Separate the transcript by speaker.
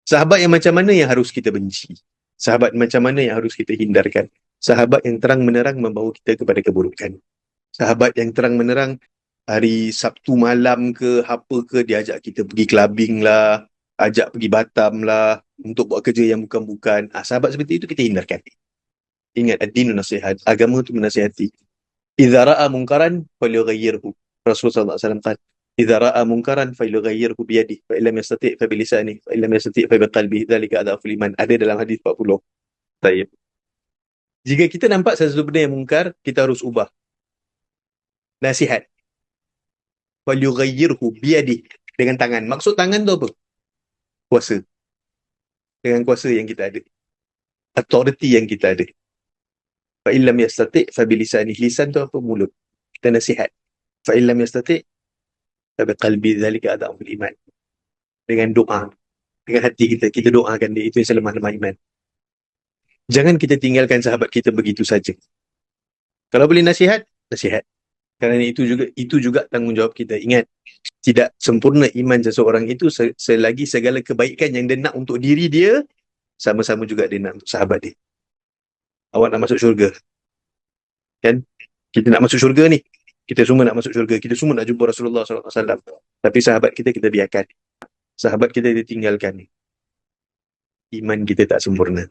Speaker 1: Sahabat yang macam mana yang harus kita benci? Sahabat macam mana yang harus kita hindarkan? Sahabat yang terang menerang membawa kita kepada keburukan. Sahabat yang terang menerang hari Sabtu malam ke apa ke dia ajak kita pergi clubbing lah, ajak pergi Batam lah untuk buat kerja yang bukan-bukan. Sahabat seperti itu kita hindarkan. Ingat, ad-dinu nasihat. Agama tu menasihati. Idza ra'a munkaran falyughayyirhu. Rasulullah SAW kata, idza ra'a munkaran falyughayyirhu biyadihi, fa illam yastati' fa bilisanihi, fa illam yastati' fa biqalbihi, dzalika adhaful iman. Ada dalam hadis 40. Baik. Jika kita nampak sesuatu benda yang mungkar, kita harus ubah. Nasihat. Falyughayyirhu biyadihi, dengan tangan. Maksud tangan tu apa? Kuasa. Dengan kuasa yang kita ada. Authority yang kita ada. Fa illam yastati' fa bilisanihi. Lisan tu apa? Mulut. Kita nasihat. Fa illam yastati' fa biqalbi, dzalika adhaful iman. Dengan doa. Dengan hati kita, kita doakan dia. Itu yang selemah-lemah iman. Jangan kita tinggalkan sahabat kita begitu saja. Kalau boleh nasihat, nasihat. Kerana itu juga tanggungjawab kita. Ingat, tidak sempurna iman seseorang itu selagi segala kebaikan yang dia nak untuk diri dia, sama-sama juga dia nak untuk sahabat dia. Awak nak masuk syurga. Kan? Kita nak masuk syurga ni. Kita semua nak masuk syurga. Kita semua nak jumpa Rasulullah SAW. Tapi sahabat kita biarkan. Sahabat kita ditinggalkan. Iman kita tak sempurna.